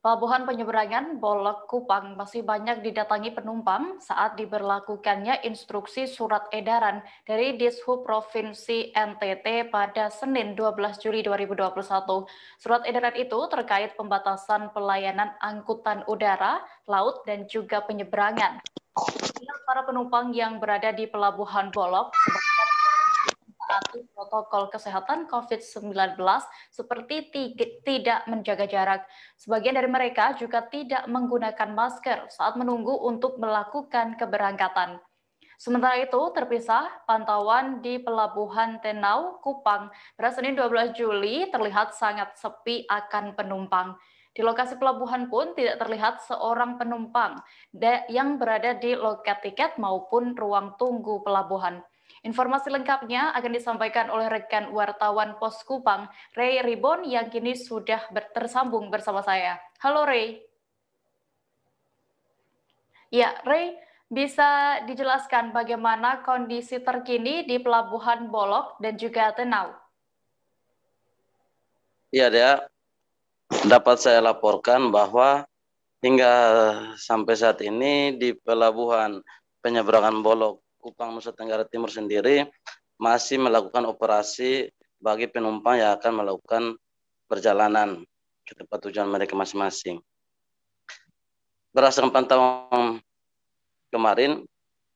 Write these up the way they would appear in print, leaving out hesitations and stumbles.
Pelabuhan penyeberangan Bolok Kupang masih banyak didatangi penumpang saat diberlakukannya instruksi surat edaran dari Dishub Provinsi NTT pada Senin 12 Juli 2021. Surat edaran itu terkait pembatasan pelayanan angkutan udara, laut, dan juga penyeberangan. Para penumpang yang berada di Pelabuhan Bolok menaati protokol kesehatan COVID-19 seperti tidak menjaga jarak. Sebagian dari mereka juga tidak menggunakan masker saat menunggu untuk melakukan keberangkatan. Sementara itu, terpisah, pantauan di Pelabuhan Tenau, Kupang pada Senin 12 Juli terlihat sangat sepi akan penumpang. Di lokasi pelabuhan pun tidak terlihat seorang penumpang yang berada di loket tiket maupun ruang tunggu pelabuhan. Informasi lengkapnya akan disampaikan oleh rekan wartawan Pos Kupang, Ray Ribon, yang kini sudah tersambung bersama saya. Halo Ray. Ya, Ray, bisa dijelaskan bagaimana kondisi terkini di Pelabuhan Bolok dan juga Tenau? Iya, Dea. Dapat saya laporkan bahwa hingga sampai saat ini di Pelabuhan Penyeberangan Bolok Kupang Nusa Tenggara Timur sendiri masih melakukan operasi bagi penumpang yang akan melakukan perjalanan ke tempat tujuan mereka masing-masing. Berdasarkan pantauan kemarin,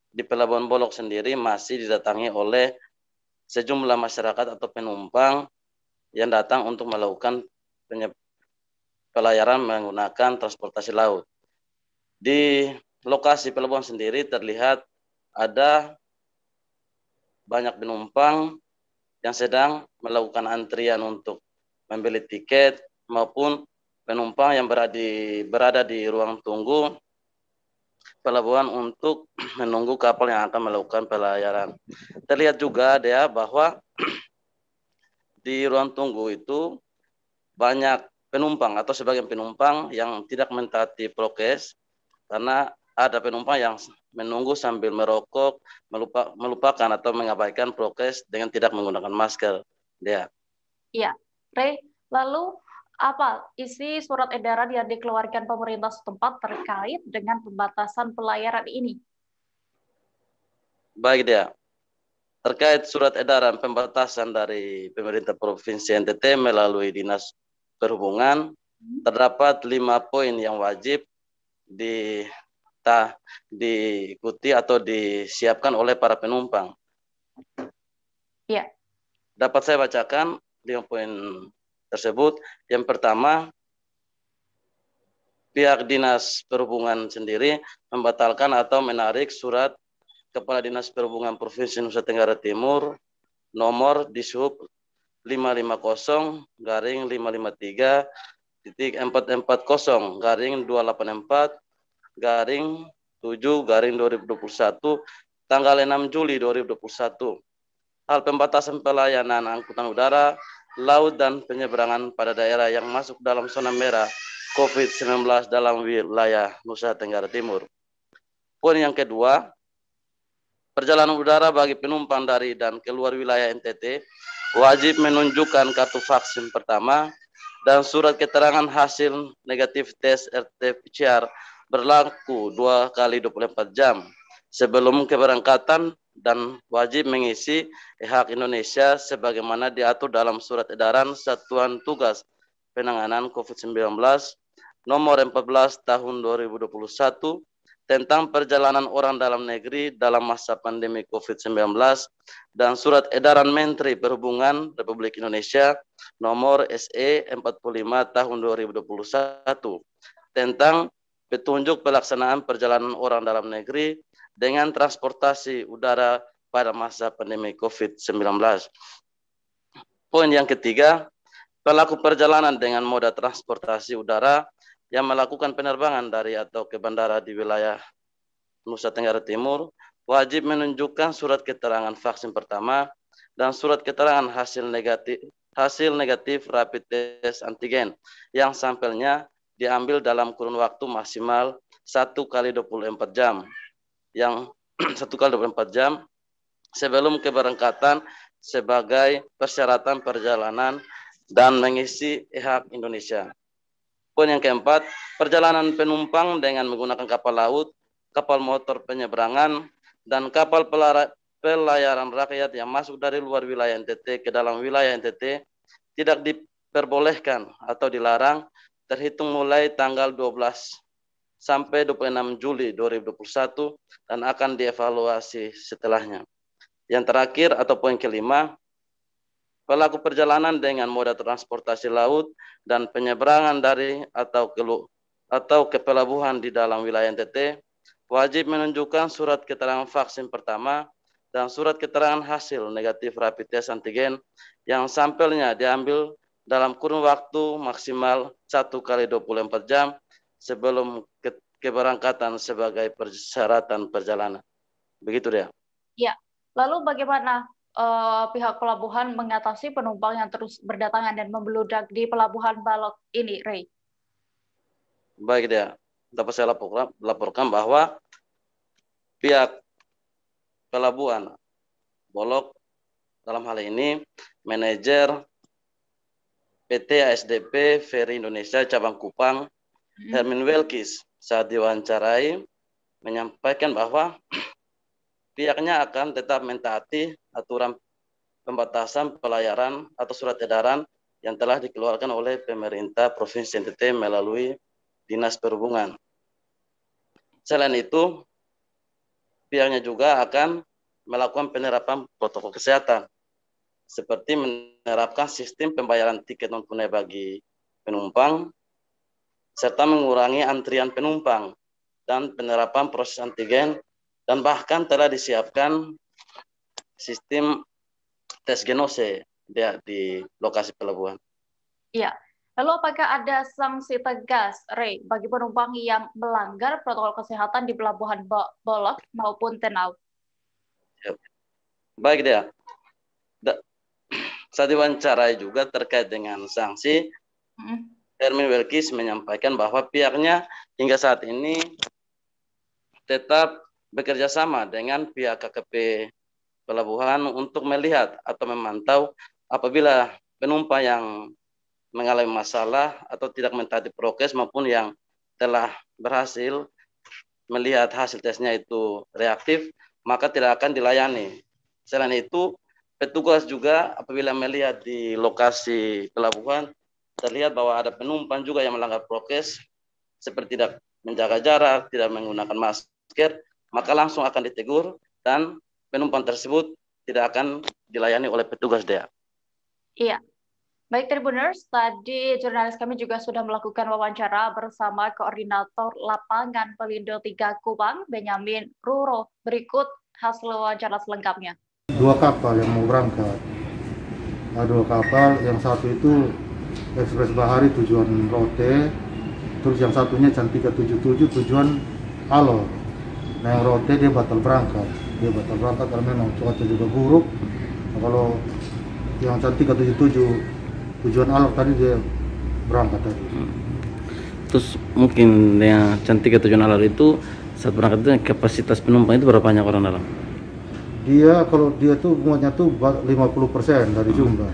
di Pelabuhan Bolok sendiri masih didatangi oleh sejumlah masyarakat atau penumpang yang datang untuk melakukan pelayaran menggunakan transportasi laut. Di lokasi pelabuhan sendiri terlihat ada banyak penumpang yang sedang melakukan antrian untuk membeli tiket maupun penumpang yang berada di ruang tunggu pelabuhan untuk menunggu kapal yang akan melakukan pelayaran. Terlihat juga Dea bahwa di ruang tunggu itu banyak penumpang atau sebagian penumpang yang tidak mentaati prokes karena ada penumpang yang menunggu sambil merokok, melupakan atau mengabaikan prokes dengan tidak menggunakan masker. Dia. Iya, Ray, lalu apa isi surat edaran yang dikeluarkan pemerintah setempat terkait dengan pembatasan pelayaran ini? Baik Dia. Terkait surat edaran pembatasan dari pemerintah Provinsi NTT melalui Dinas Perhubungan, terdapat 5 poin yang wajib diikuti atau disiapkan oleh para penumpang. Ya. Dapat saya bacakan 5 poin tersebut. Yang pertama, pihak Dinas Perhubungan sendiri membatalkan atau menarik surat Kepala Dinas Perhubungan Provinsi Nusa Tenggara Timur nomor Dishub 550-553-550-284-7-2021 tanggal 6 Juli 2021. Hal pembatasan pelayanan angkutan udara, laut, dan penyeberangan pada daerah yang masuk dalam zona merah COVID-19 dalam wilayah Nusa Tenggara Timur. Poin yang kedua, perjalanan udara bagi penumpang dari dan keluar wilayah NTT wajib menunjukkan kartu vaksin pertama dan surat keterangan hasil negatif tes RT-PCR berlaku 2 kali 24 jam sebelum keberangkatan dan wajib mengisi e-hak Indonesia sebagaimana diatur dalam surat edaran Satuan Tugas Penanganan COVID-19 nomor 14 tahun 2021 tentang perjalanan orang dalam negeri dalam masa pandemi COVID-19 dan surat edaran Menteri Perhubungan Republik Indonesia nomor SE 45 tahun 2021 tentang petunjuk pelaksanaan perjalanan orang dalam negeri dengan transportasi udara pada masa pandemi COVID-19. Poin yang ketiga, pelaku perjalanan dengan moda transportasi udara yang melakukan penerbangan dari atau ke bandara di wilayah Nusa Tenggara Timur wajib menunjukkan surat keterangan vaksin pertama dan surat keterangan hasil negatif rapid test antigen yang sampelnya diambil dalam kurun waktu maksimal 1 kali 24 jam yang 1 kali 24 jam sebelum keberangkatan sebagai persyaratan perjalanan dan mengisi e-hak Indonesia. Poin yang keempat, perjalanan penumpang dengan menggunakan kapal laut, kapal motor penyeberangan, dan kapal pelayaran rakyat yang masuk dari luar wilayah NTT ke dalam wilayah NTT tidak diperbolehkan atau dilarang terhitung mulai tanggal 12 sampai 26 Juli 2021 dan akan dievaluasi setelahnya. Yang terakhir atau poin kelima, pelaku perjalanan dengan moda transportasi laut dan penyeberangan dari atau ke pelabuhan di dalam wilayah NTT wajib menunjukkan surat keterangan vaksin pertama dan surat keterangan hasil negatif rapid test antigen yang sampelnya diambil dalam kurun waktu maksimal 1 kali 24 jam sebelum keberangkatan sebagai persyaratan perjalanan. Begitu dia. Ya, lalu bagaimana pihak pelabuhan mengatasi penumpang yang terus berdatangan dan membeludak di Pelabuhan Balok ini, Ray? Baik dia, dapat saya laporkan bahwa pihak pelabuhan Balok dalam hal ini manajer PT ASDP Ferry Indonesia Cabang Kupang, Hermin Welkis, saat diwawancarai menyampaikan bahwa pihaknya akan tetap mentaati aturan pembatasan pelayaran atau surat edaran yang telah dikeluarkan oleh pemerintah Provinsi NTT melalui Dinas Perhubungan. Selain itu, pihaknya juga akan melakukan penerapan protokol kesehatan, seperti menerapkan sistem pembayaran tiket non-tunai bagi penumpang, serta mengurangi antrian penumpang, dan penerapan proses antigen, dan bahkan telah disiapkan sistem tes genose di lokasi pelabuhan. Iya. Lalu apakah ada sanksi tegas, Ray, bagi penumpang yang melanggar protokol kesehatan di Pelabuhan Balok maupun Tenau? Baik dia. Saat diwawancarai juga terkait dengan sanksi, Hermin Welkis menyampaikan bahwa pihaknya hingga saat ini tetap bekerja sama dengan pihak KKP Pelabuhan untuk melihat atau memantau apabila penumpang yang mengalami masalah atau tidak mentaati prokes maupun yang telah berhasil melihat hasil tesnya itu reaktif, maka tidak akan dilayani. Selain itu, petugas juga apabila melihat di lokasi pelabuhan terlihat bahwa ada penumpang juga yang melanggar prokes seperti tidak menjaga jarak, tidak menggunakan masker, maka langsung akan ditegur dan penumpang tersebut tidak akan dilayani oleh petugas dia. Iya. Baik Tribuners, tadi jurnalis kami juga sudah melakukan wawancara bersama Koordinator Lapangan Pelindo 3 Kupang, Benyamin Ruro. Berikut hasil wawancara selengkapnya. 2 kapal yang mau berangkat. Ada 2 kapal, yang satu itu Ekspres Bahari tujuan Rote, terus yang satunya Cantika 77 tujuan Alor. Nah yang Rote dia batal berangkat karena memang cuaca juga buruk. Nah, kalau yang Cantika 77 tujuan Alor tadi dia berangkat tadi. Terus mungkin yang Cantika tujuan Alor itu saat berangkat itu kapasitas penumpang itu berapa banyak orang dalam? Kalau dia tuh muatnya tuh 50% dari jumlah.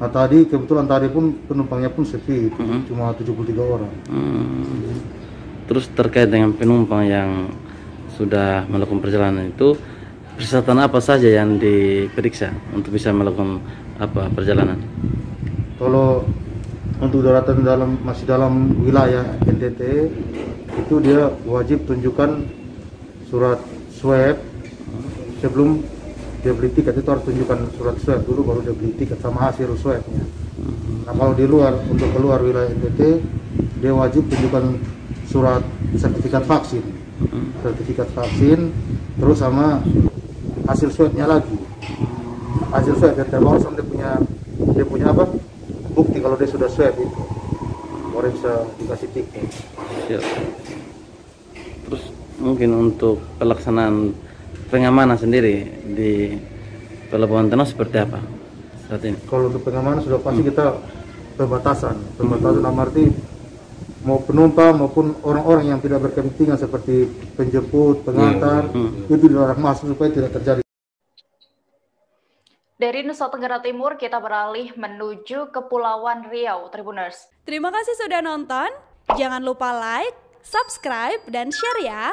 Nah tadi kebetulan pun penumpangnya pun sepi, cuma 73 orang. Terus terkait dengan penumpang yang sudah melakukan perjalanan itu, persyaratan apa saja yang diperiksa untuk bisa melakukan perjalanan? Kalau untuk daratan masih dalam wilayah NTT itu dia wajib tunjukkan surat swab sebelum dia beli tiket. Itu harus tunjukkan surat swab dulu baru dia beli tiket sama hasil swabnya. Nah kalau di luar, untuk keluar wilayah NTT dia wajib tunjukkan surat sertifikat vaksin, terus sama hasil swabnya lagi. Hasil swab yang terbawa sama dia punya apa? Bukti kalau dia sudah swab itu baru bisa dikasih tiket. Siap. Terus mungkin untuk pelaksanaan pengamanan sendiri di Pelabuhan Tenau seperti apa saat ini? Kalau untuk pengamanan sudah pasti kita pembatasan dalam arti mau penumpang maupun orang-orang yang tidak berkepentingan seperti penjemput, pengantar itu dilarang masuk supaya tidak terjadi. Dari Nusa Tenggara Timur, kita beralih menuju Kepulauan Riau, Tribuners. Terima kasih sudah nonton. Jangan lupa like, subscribe, dan share ya.